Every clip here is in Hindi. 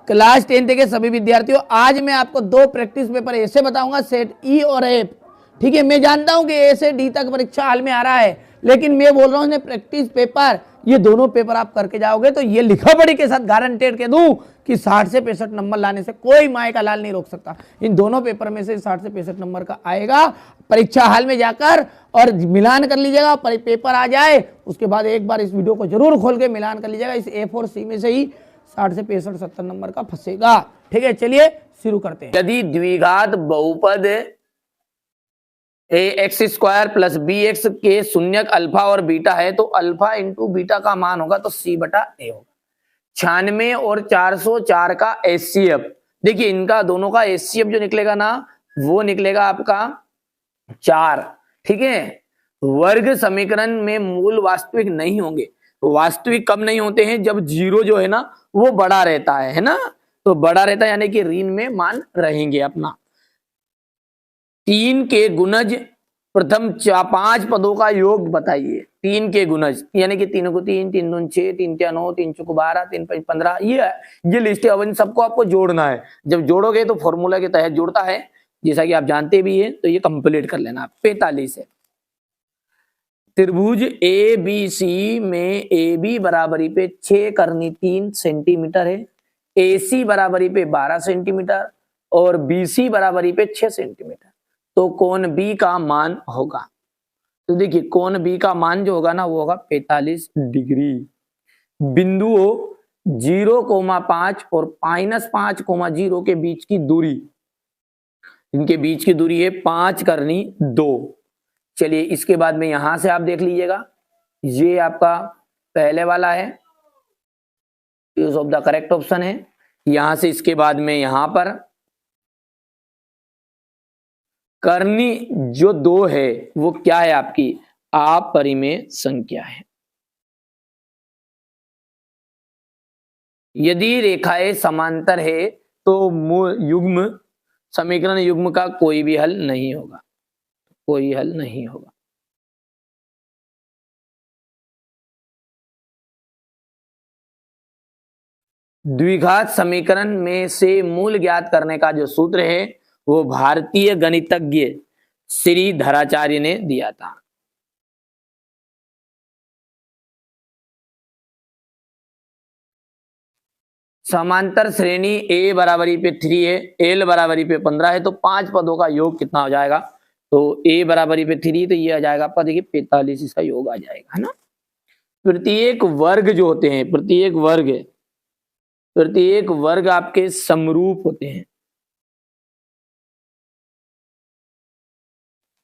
क्लास 10 के सभी विद्यार्थियों, आज मैं आपको दो प्रैक्टिस पेपर ऐसे बताऊंगा, सेट ई और एफ। ठीक है, मैं जानता हूं कि ए से डी तक परीक्षा हाल में आ रहा है, लेकिन मैं बोल रहा हूं प्रैक्टिस पेपर, ये दोनों पेपर आप करके जाओगे तो ये लिखा पढ़ी के साथ गारंटेड के दूं कि 60 से 65 नंबर लाने से कोई माए का लाल नहीं रोक सकता। इन दोनों पेपर में से 60 से 65 नंबर का आएगा। परीक्षा हाल में जाकर और मिलान कर लीजिएगा, पेपर आ जाए उसके बाद एक बार इस वीडियो को जरूर खोल के मिलान कर लीजिएगा। इस ए और सी में से ही 60 से 65 70 नंबर का फंसेगा। ठीक है, चलिए शुरू करते हैं। यदि द्विघात बहुपद A X square plus B X के शून्यक अल्फा और बीटा है तो अल्फा इंटू बीटा का मान होगा तो सी बटा ए होगा। 96 और 404 का एचसीएफ, देखिए इनका दोनों का एचसीएफ जो निकलेगा ना वो निकलेगा आपका 4। ठीक है, वर्ग समीकरण में मूल वास्तविक नहीं होंगे। वास्तविक कब नहीं होते हैं? जब जीरो जो है ना वो बड़ा रहता है ना, तो बड़ा रहता है यानी कि ऋण में मान रहेंगे अपना। 3 के गुणज प्रथम 5 पदों का योग बताइए। 3 के गुणज यानी कि 3 को 3, 3 दूनी 6, 3 क्या 9, 3 चौको 12, 3 5 15, ये लिस्ट है। अब इन सबको आपको जोड़ना है। जब जोड़ोगे तो फॉर्मूला के तहत जुड़ता है, जैसा कि आप जानते भी हैं, तो ये कंप्लीट कर लेना। 45 है। त्रिभुज ए बी सी में ए बी बराबरी पे 6 करनी 3 सेंटीमीटर है, ए सी बराबरी पे 12 सेंटीमीटर और बी सी बराबरी पे 6 सेंटीमीटर, तो कोण बी का मान होगा। तो देखिए कोण बी का मान जो होगा ना वो होगा 45 डिग्री। बिंदुओं 0,5 और -5,0 के बीच की दूरी, इनके बीच की दूरी है 5 करनी 2। चलिए इसके बाद में यहां से आप देख लीजिएगा, ये आपका पहले वाला है, use of the correct option है। यहां से इसके बाद में यहां पर करनी जो 2 है वो क्या है आपकी? अपरिमेय संख्या है। यदि रेखाएं समांतर है तो युग्म समीकरण युग्म का कोई भी हल नहीं होगा, कोई हल नहीं होगा। द्विघात समीकरण में से मूल ज्ञात करने का जो सूत्र है वो भारतीय गणितज्ञ श्री धराचार्य ने दिया था। समांतर श्रेणी ए बराबरी पे 3 है, एल बराबरी पे 15 है, तो 5 पदों का योग कितना हो जाएगा? तो ए बराबरी पे 3 तो ये आ जाएगा आपका, देखिए 45 इसका योग आ जाएगा, है ना। प्रत्येक वर्ग जो होते हैं, प्रत्येक वर्ग आपके समरूप होते हैं।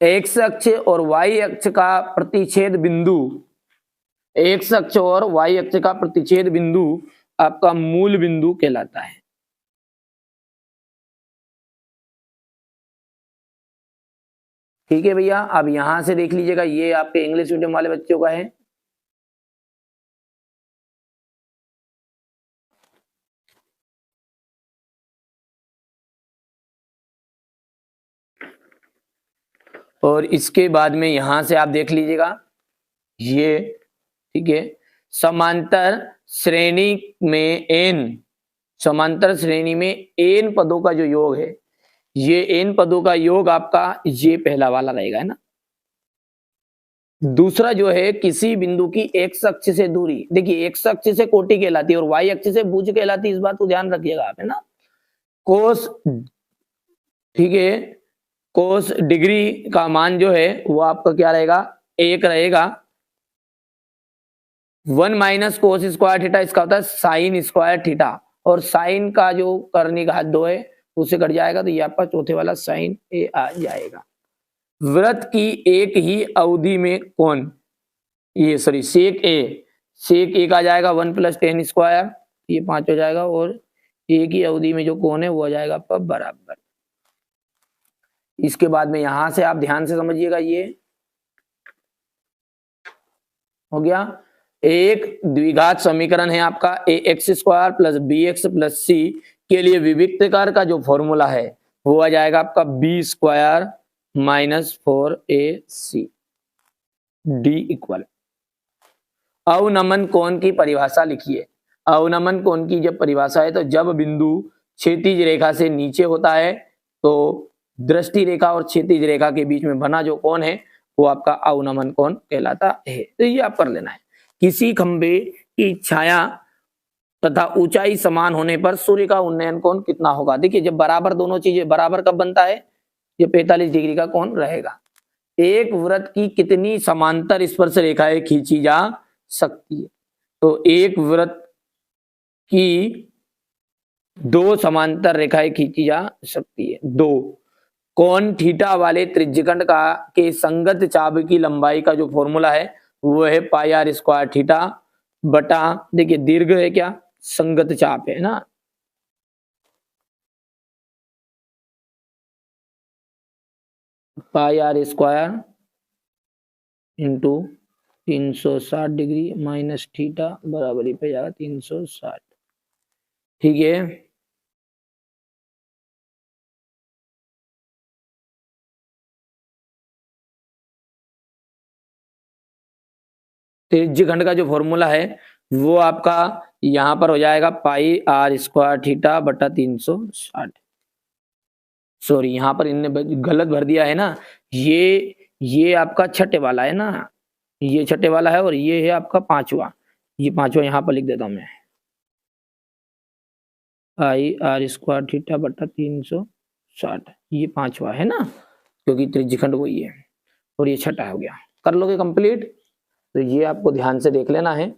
एक्स अक्ष और वाई अक्ष का प्रतिच्छेद बिंदु, एक्स अक्ष और वाई अक्ष का प्रतिच्छेद बिंदु आपका मूल बिंदु कहलाता है। ठीक है भैया, अब यहां से देख लीजिएगा, ये आपके इंग्लिश मीडियम वाले बच्चों का है। और इसके बाद में यहां से आप देख लीजिएगा ये, ठीक है, समांतर श्रेणी में समांतर श्रेणी में एन पदों का जो योग है, ये एन पदों का योग आपका ये पहला वाला रहेगा, है ना। दूसरा जो है किसी बिंदु की एक्स अक्ष से दूरी, देखिए एक्स अक्ष से कोटि कहलाती है और वाई अक्ष से भुज कहलाती है, इस बात को ध्यान रखिएगा आप, है ना। कोस, ठीक है, कोस डिग्री का मान जो है वो आपका क्या रहेगा? 1 रहेगा। 1 माइनस कोस स्क्वायर थीटा, इसका होता है साइन स्क्वायर थीटा, और साइन का जो करनी घात 2 है उससे कट जाएगा, तो ये आपका चौथे वाला साइन ए आ जाएगा। वृत्त की एक ही अवधि में कोण, ये सॉरी सेक ए का जाएगा 1 + tan स्क्वायर, ये 5 हो जाएगा, और एक ही अवधि में जो कोण है वो आ जाएगा आपका बराबर। इसके बाद में यहां से आप ध्यान से समझिएगा, ये हो गया। एक द्विघात समीकरण है आपका ax² + bx + c के लिए विविक्तकार का जो फॉर्मूला है वो आ जाएगा आपका b² - 4ac d = अवनमन कोण की परिभाषा लिखिए। अवनमन कोण की जब परिभाषा है तो जब बिंदु क्षैतिज रेखा से नीचे होता है तो दृष्टि रेखा और क्षैतिज रेखा के बीच में बना जो कोण है वो आपका अवनमन कोण कहलाता है। तो ये आप कर लेना है। किसी खंबे की छाया तथा ऊंचाई समान होने पर सूर्य का उन्नयन कोण कितना होगा। देखिए जब बराबर दोनों चीजें बराबर कब बनता है, ये 45 डिग्री का कोण रहेगा। एक वृत्त की कितनी समांतर स्पर्श रेखाएं खींची जा सकती है, तो एक वृत्त की 2 समांतर रेखाएं खींची जा सकती है। 2 कोण थीटा वाले त्रिज्यखंड का के संगत चाप की लंबाई का जो फॉर्मूला है वो है पाई आर स्क्वायर थीटा बटा, देखिए दीर्घ है क्या, संगत चाप है ना, pi R square into 360 degree minus theta बराबरी पे जाएगा 360। ठीक है, त्रिज्यखंड का जो फॉर्मूला है वो आपका यहां पर हो जाएगा पाई आर स्क्वायर थीटा बटा 360। सॉरी यहां पर इनने गलत भर दिया है ना, ये आपका छठे वाला है ना, ये छठे वाला है और ये है आपका पांचवा, ये पांचवा यहां पर लिख देता हूं मैं, पाई आर स्क्वायर थीटा बटा 360, ये पांचवा है ना क्योंकि त्रिज्यखंड वही है, और ये छठा हो गया। कर लोगे कंप्लीट, तो ये आपको ध्यान से देख लेना है।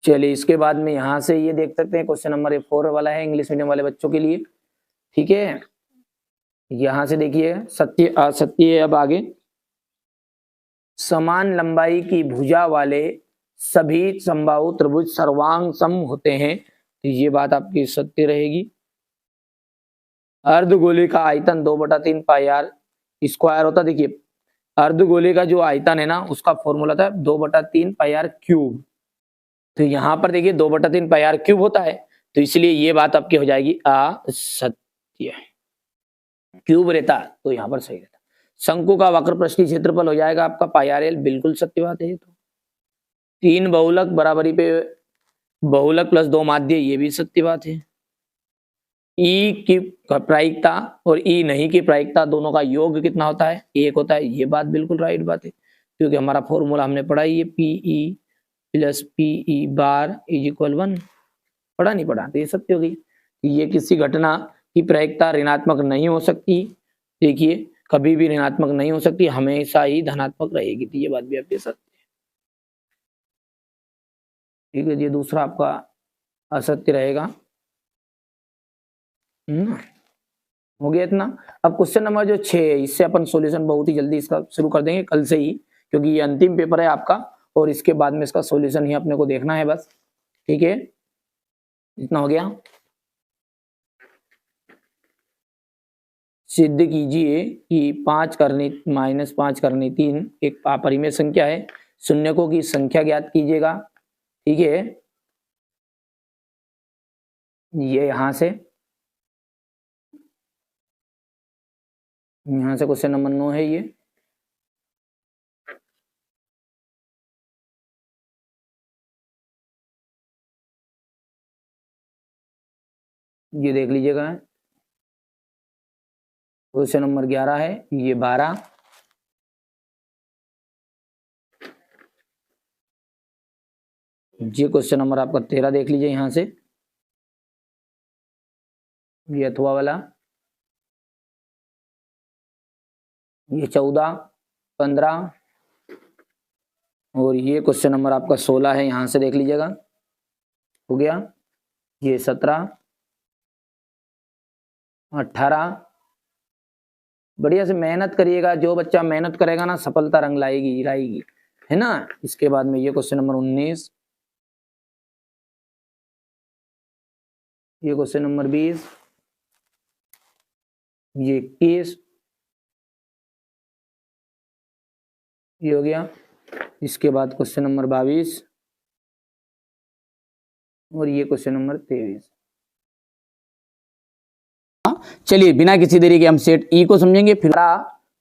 चलिए इसके बाद में यहां से ये देख सकते हैं क्वेश्चन नंबर 4 वाला है इंग्लिश मीडियम वाले बच्चों के लिए। ठीक है, यहां से देखिए सत्य असत्य है। अब आगे, समान लंबाई की भुजा वाले सभी समबाहु त्रिभुज सर्वांग सम होते हैं, तो ये बात आपकी सत्य रहेगी। अर्धगोले का आयतन 2/3 पाई आर स्क्वायर होता है। देखिए अर्धगोले का जो आयतन है ना उसका फॉर्मूला था 2/3 पाई आर क्यूब, तो यहां पर देखिए 2/3 पाई आर क्यूब होता है, तो इसलिए ये बात आपकी हो जाएगी असत्य। क्यूब रहता तो यहां पर सही रहता। शंकु का वक्र पृष्ठीय क्षेत्रफल हो जाएगा आपका पाई आर एल, बिल्कुल सत्य बात है ये तो। 3 बहुलक बराबरी पे बहुलक प्लस 2 माध्य, ये भी सत्य बात है। ई की प्रायिकता और ई नहीं की प्रायिकता दोनों का योग कितना होता है, 1 होता है, ये बात बिल्कुल राइट बात है क्योंकि हमारा फॉर्मूला हमने पढ़ा ही है P E plus P E bar is equal 1, पढ़ा नहीं पढ़ा, तो ये सत्य होगी। ये किसी घटना की प्रायिकता ऋणात्मक नहीं हो सकती, देखिए कभी भी ऋणात्मक नहीं हो सकती, हमेशा ही धनात्मक रहेगी, तो ये बात भी आपके सत्य है। ठीक है, ये दूसरा आपका असत्य रहेगा। हो गया इतना। अब क्वेश्चन नंबर जो 6 है, इससे अपन सॉल्यूशन बहुत ही जल्दी इसका शुरू कर देंगे कल से ही, क्योंकि ये अंतिम पेपर है आपका और इसके बाद में इसका सॉल्यूशन ही अपने को देखना है बस। ठीक है, इतना हो गया। सिद्ध कीजिए कि 5 करने -5 करने 3 एक अपरिमेय संख्या है, शून्यकों की संख्या ज्ञात कीजिएगा। ठीक है, ये यहां से क्वेश्चन नंबर 9 है ये देख लीजिएगा। क्वेश्चन नंबर 11 है, ये 12, ये क्वेश्चन नंबर आपका 13 देख लीजिए यहां से, ये अथवा वाला, ये 14, 15 और ये क्वेश्चन नंबर आपका 16 है, यहां से देख लीजिएगा। हो गया, ये 17, 18। बढ़िया से मेहनत करिएगा, जो बच्चा मेहनत करेगा ना सफलता रंग लाएगी है ना। इसके बाद में ये क्वेश्चन नंबर 19, ये क्वेश्चन नंबर 20, ये 21, ये हो गया। इसके बाद क्वेश्चन नंबर 22 और ये क्वेश्चन नंबर 23। चलिए बिना किसी देरी के हम सेट ई को समझेंगे, फिर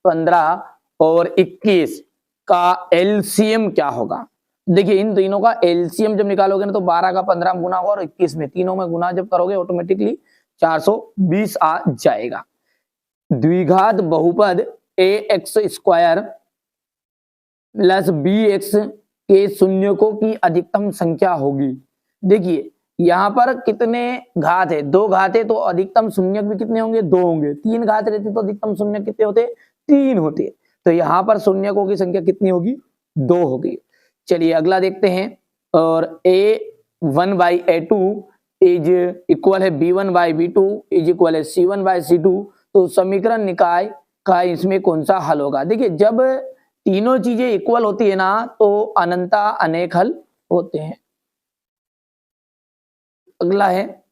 15 और 21 का एलसीएम क्या होगा। देखिए इन तीनों का एलसीएम जब निकालोगे ना तो 12 का 15 में गुना होगा और 21 में, तीनों में गुना जब करोगे ऑटोमेटिकली 420 आ जाएगा। द्विघात बहुपद ax² प्लस bx के शून्यकों की अधिकतम संख्या होगी। देखिए यहाँ पर कितने घात है, 2 घात है तो अधिकतम शून्यक भी कितने होंगे, 2 होंगे। 3 घात रहती तो अधिकतम शून्यक कितने होते, 3 होते। तो यहाँ पर शून्यकों की संख्या कितनी होगी, 2 होगी। चलिए अगला देखते हैं। और a1/a2 इज इक्वल है b1/b2 इज इक्वल है c1/c2। तो समीकरण निकाय का इसमें कौन सा हल होगा। देखिए जब तीनों चीजें इक्वल होती है ना तो अनंता अनेक हल होते हैं। अगला है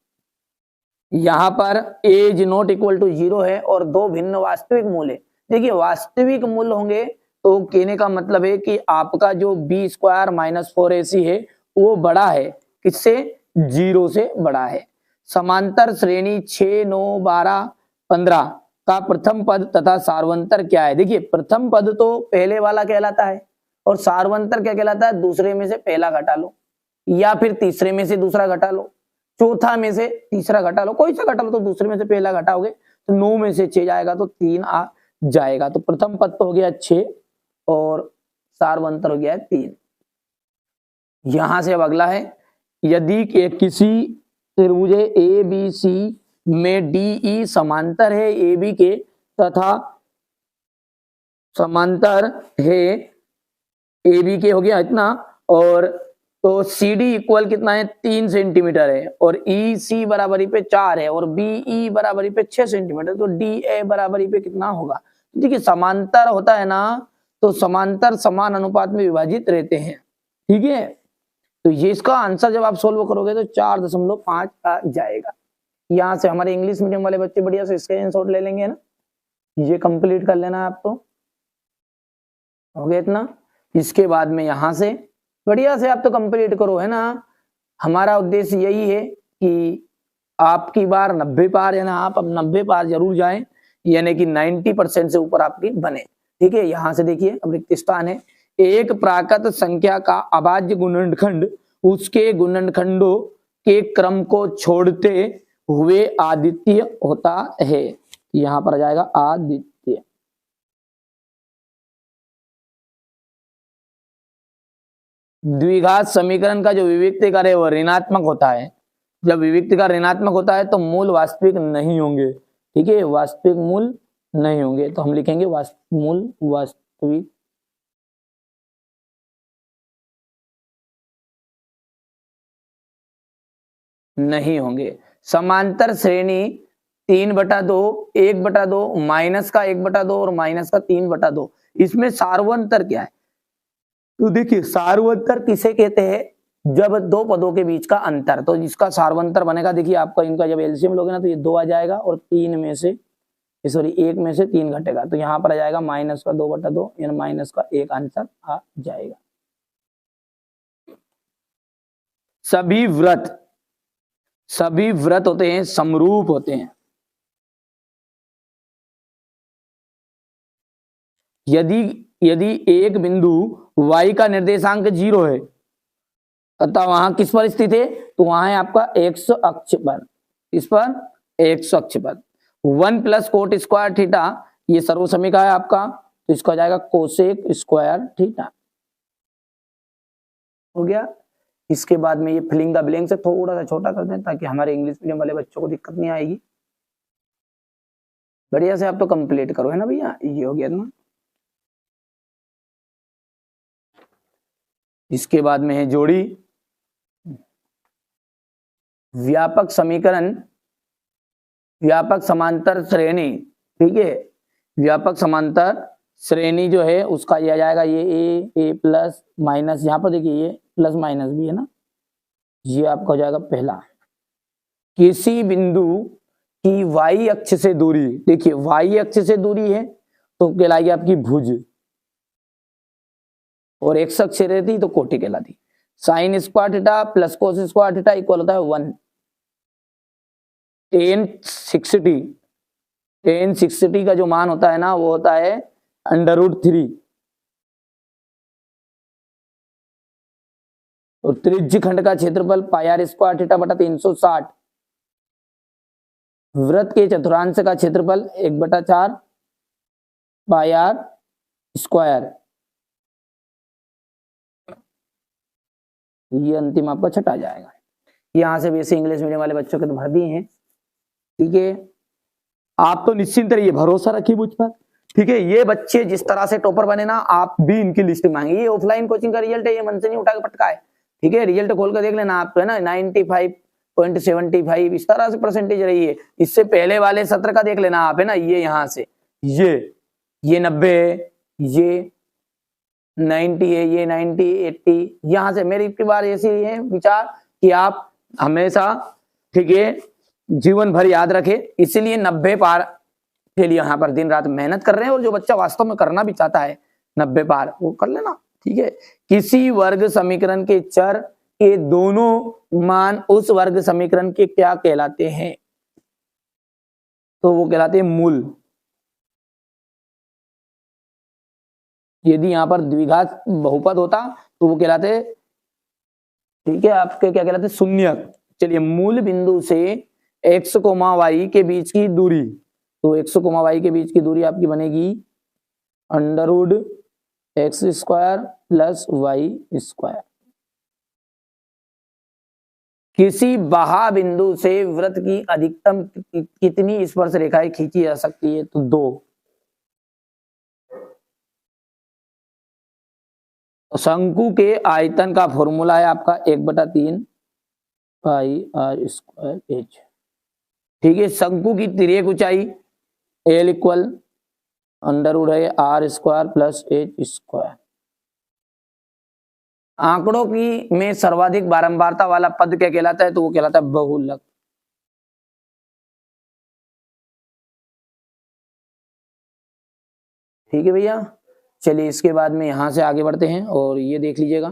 यहां पर a is not equal to 0 है और 2 भिन्न वास्तविक मूल है। देखिए वास्तविक मूल होंगे तो कहने का मतलब है कि आपका जो b² - 4ac है वो बड़ा है, किससे, 0 से बड़ा है। समांतर श्रेणी 6, 9, 12, 15 का प्रथम पद तथा सार्वंतर क्या है। देखिए प्रथम पद तो पहले वाला कहलाता है और सार्वंतर क्या कहलाता है, दूसरे में से पहला घटा लो या फिर तीसरे में से दूसरा घटा लो, चौथा में से तीसरा घटा लो, कोई सा घटा लो। तो दूसरे में से पहला घटाओगे तो 9 में से 6 जाएगा तो 3 आ जाएगा। तो प्रथम पद तो हो गया 6 और सार्वंतर हो गया 3। यहां से अब अगला है, यदि किसी त्रिभुज ABC में DE समांतर है AB के तथा समांतर है AB के, हो गया इतना। और तो CD इक्वल कितना है, 3 सेंटीमीटर है और EC बराबरी पे 4 है और BE बराबरी पे 6 सेंटीमीटर। तो DA बराबरी पे कितना होगा। देखिए समांतर होता है ना तो समांतर समान अनुपात में विभाजित रहते हैं, ठीक है। तो ये इसका आंसर जब आप सोल्व करोगे तो 4.5 आ जाएगा। यहाँ से हमारे इंग्लिश मीडियम वाले बच्चे बढ़िया से स्क्रीनशॉट ले लेंगे ना, ये कंप्लीट कर लेना है आप। तो हो गया इतना। इसके बाद में यहाँ से बढ़िया से आप तो कंप्लीट करो, है ना। हमारा उद्देश्य यही है कि आपकी बार 90 पार है ना, आप अब 90 पार जरूर जाएं, यानी कि 90% से ऊपर आपकी बने, ठीक है। यहाँ से देखिए अब रिक्त स्थान है, एक प्राकृत संख्या का अभाज्य गुणनखंड उसके गुणनखंडों के क्रम को छोड़ते हुए आदित्य होता है। यहाँ पर आ जाएगा आदित्य। द्विघात समीकरण का जो विविक्तिकार है वो ऋणात्मक होता है। जब विविक्तिकार ऋणात्मक होता है तो मूल वास्तविक नहीं होंगे, ठीक है, वास्तविक मूल नहीं होंगे। तो हम लिखेंगे मूल वास्तविक नहीं होंगे। समांतर श्रेणी 3/2, 1/2, माइनस का 1/2 और माइनस का 3/2। इसमें सार्वंतर क्या है, तो देखिए सार्वंतर किसे कहते हैं, जब 2 पदों के बीच का अंतर। तो जिसका सार्वंतर बनेगा, देखिए आपका इनका जब एलसीएम लोगे ना तो ये 2 आ जाएगा और 3 में से, सॉरी 1 में से 3 घटेगा। तो यहाँ पर आ जाएगा माइनस का 2/2 यानी माइनस का 1 आंसर आ जाएगा। सभी व्रत होते हैं समरूप होते हैं। यदि एक बिंदु y का निर्देशांक 0 है अतः वहां किस पर स्थित है, तो वहां है आपका x अक्ष पर। इस पर x अक्ष पर 1 + cot² थीटा ये सर्वसमीका है आपका, तो इसका हो जाएगा कोसेक² थीटा। हो गया। इसके बाद में ये फिलिंग द ब्लैंक से थोड़ा सा छोटा कर दें ताकि हमारे इंग्लिश मीडियम वाले बच्चों को दिक्कत नहीं आएगी। बढ़िया से आप तो कंप्लीट करो, है ना भैया। ये हो गया ना। इसके बाद में है जोड़ी व्यापक समीकरण, व्यापक समांतर श्रेणी, ठीक है। व्यापक समांतर श्रेणी जो है उसका यह आ जाएगा ये a प्लस माइनस, यहाँ पर देखिए ये प्लस माइनस भी है ना, ये आपका हो जाएगा पहला। किसी बिंदु की y अक्ष से दूरी, देखिए y अक्ष से दूरी है तो कहलाएगी आपकी भुज, और x अक्ष से रहती तो कोटि कहलाती। sin² theta plus cos² theta equal होता है 1। tan 60 का जो मान होता है ना वो होता है √3। और त्रिज्य खंड का क्षेत्रफल पाई आर स्क्वायर थीटा बटा 360। वृत्त के चतुर्थांश का क्षेत्रफल 1/4 पाई आर स्क्वायर। ये अंतिम आपका छठा आ जाएगा। यहां से वैसे इंग्लिश मीडियम वाले बच्चों के तो भर दिए हैं, ठीक है। आप तो निश्चिंत रहिए, भरोसा रखिए मुझ पर, ठीक है। ये बच्चे जिस तरह से टॉपर बने ना, आप भी इनकी लिस्ट मांगे। ये ऑफलाइन कोचिंग का रिजल्ट है, ये मन से नहीं उठा के पटका है, ठीक है। रिजल्ट खोल कर देख लेना, आप है ना 95.75 इस तरह से परसेंटेज रही है। इससे पहले वाले सत्र का देख लेना आप, है ना। ये यहाँ से ये 90 है, ये 90 है, ये 90 80। यहाँ से मेरी की बार ऐसी है विचार कि आप हमेशा, ठीक है, जीवन भर याद रखें। इसीलिए 90 पार के लिए यहाँ पर दिन रात मेहनत कर रहे हैं। और जो बच्चा वास्तव में करना भी चाहता है 90 पार, वो कर लेना, ठीक है। किसी वर्ग समीकरण के चर के दोनों मान उस वर्ग समीकरण के क्या कहलाते हैं? तो वो कहलाते हैं मूल। यदि यहाँ पर द्विघात बहुपद होता तो वो कहलाते, ठीक है, आपके क्या कहलाते? शून्यक। चलिए, मूल बिंदु से x, y के बीच की दूरी, तो x, y के बीच की दूरी आपकी बनेगी √x² + y²। किसी बाह्य बिंदु से वृत्त की अधिकतम कितनी स्पर्श रेखाएं खींची जा सकती है? तो 2। शंकु के आयतन का फॉर्मूला है आपका 1/3 पाई r स्क्वायर h, ठीक है। शंकु की तिर्यक ऊंचाई L = √r² + h²। आंकड़ों की में सर्वाधिक बारंबारता वाला पद क्या कहलाता है? तो वो कहलाता है बहुलक। ठीक है भैया। चलिए, इसके बाद में यहां से आगे बढ़ते हैं और ये देख लीजिएगा,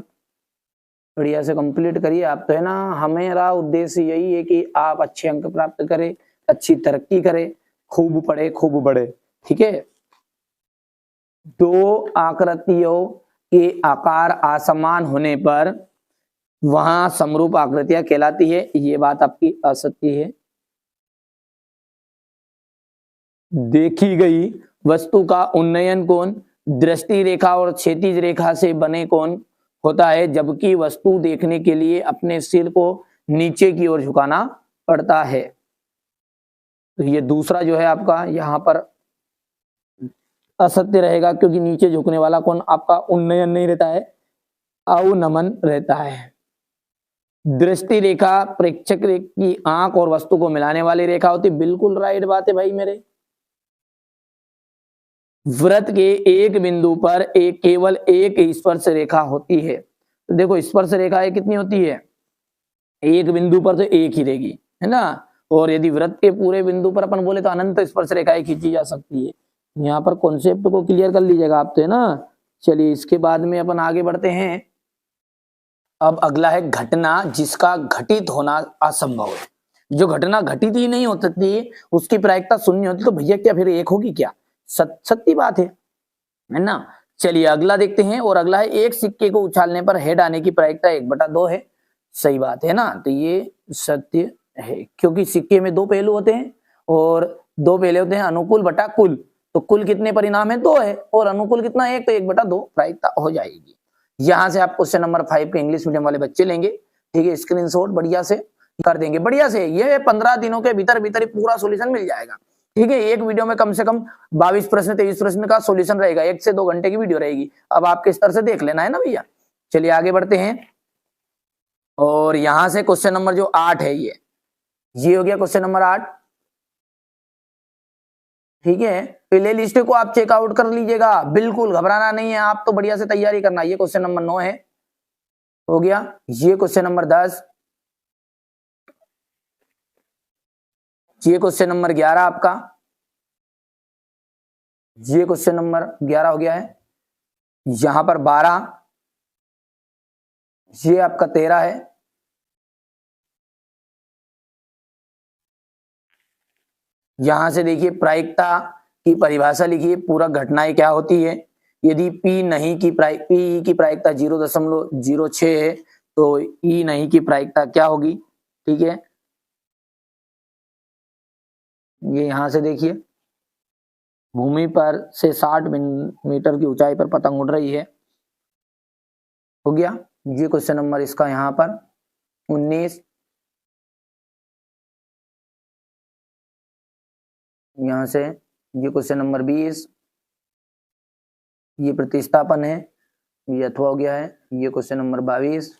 बढ़िया से कंप्लीट करिए। आप तो है ना, हमारा उद्देश्य यही है कि आप अच्छे अंक प्राप्त करें, अच्छी तरक्की करें, खूब पढ़े, खूब बढ़े, ठीक है। दो आकृतियों के आकार असमान होने पर वहां समरूप आकृतियां कहलाती है। ये बात आपकी असत्य है। देखी गई वस्तु का उन्नयन कोण दृष्टि रेखा और क्षैतिज रेखा से बने कोण होता है, जबकि वस्तु देखने के लिए अपने सिर को नीचे की ओर झुकाना पड़ता है। तो ये दूसरा जो है आपका यहाँ पर असत्य रहेगा, क्योंकि नीचे झुकने वाला कोण आपका उन्नयन नहीं रहता है, अवनमन रहता है। दृष्टि रेखा प्रेक्षक की आंख और वस्तु को मिलाने वाली रेखा होती। बिल्कुल राइट बात है भाई मेरे। वृत्त के एक बिंदु पर केवल एक स्पर्श रेखा होती है। तो देखो, स्पर्श रेखाएं कितनी होती है? एक बिंदु पर तो एक ही रहेगी, है ना। और यदि वृत्त के पूरे बिंदु पर अपन बोले तो अनंत स्पर्श रेखाएं खींची जा सकती है। यहाँ पर कॉन्सेप्ट को क्लियर कर लीजिएगा आप, तो है ना। चलिए, इसके बाद में अपन आगे बढ़ते हैं। अब अगला है घटना जिसका घटित होना असंभव है। जो घटना घटित ही नहीं होती, उसकी प्रायिकता शून्य होती, तो भैया क्या फिर एक होगी क्या? सत्य बात है ना। चलिए, अगला देखते हैं। और अगला है, एक सिक्के को उछालने पर हेड आने की प्रायिकता 1/2 है। सही बात है ना। तो ये सत्य है, क्योंकि सिक्के में 2 पहलू होते हैं और 2 पहले होते हैं अनुकूल बटा कुल। तो कुल कितने परिणाम है? 2 है, और अनुकूल कितना? 1, तो 1/2 प्रायिकता हो जाएगी। यहां से आप क्वेश्चन नंबर 5 के इंग्लिश मीडियम वाले बच्चे लेंगे, ठीक है। स्क्रीनशॉट बढ़िया से कर देंगे, बढ़िया से। ये 15 दिनों के भीतर भीतर पूरा सोल्यूशन मिल जाएगा, ठीक है। एक वीडियो में कम से कम 22 प्रश्न 23 प्रश्न का सॉल्यूशन रहेगा। 1 से 2 घंटे की वीडियो रहेगी। अब आपके स्तर से देख लेना है ना भैया। चलिए, आगे बढ़ते हैं। और यहां से क्वेश्चन नंबर जो 8 है, ये हो गया क्वेश्चन नंबर 8, ठीक है। प्ले लिस्ट को आप चेकआउट कर लीजिएगा, बिल्कुल घबराना नहीं है। आप तो बढ़िया से तैयारी करना। ये क्वेश्चन नंबर 9 है, हो गया। ये क्वेश्चन नंबर 10, ये क्वेश्चन नंबर 11 आपका, ये क्वेश्चन नंबर 11 हो गया है। यहां पर 12, ये आपका 13 है। यहां से देखिए, प्रायिकता की परिभाषा लिखिए, पूरा घटनाएं क्या होती है। यदि P नहीं की P की प्रायिकता 0.06 है तो ई नहीं की प्रायिकता क्या होगी, ठीक है। ये यहां से देखिए, भूमि पर से 60 मीटर की ऊंचाई पर पतंग उड़ रही है, हो गया। ये क्वेश्चन नंबर इसका यहाँ पर 19। यहां से ये क्वेश्चन नंबर 20, ये प्रतिस्थापन है, ये अथवा हो गया है। ये क्वेश्चन नंबर 22,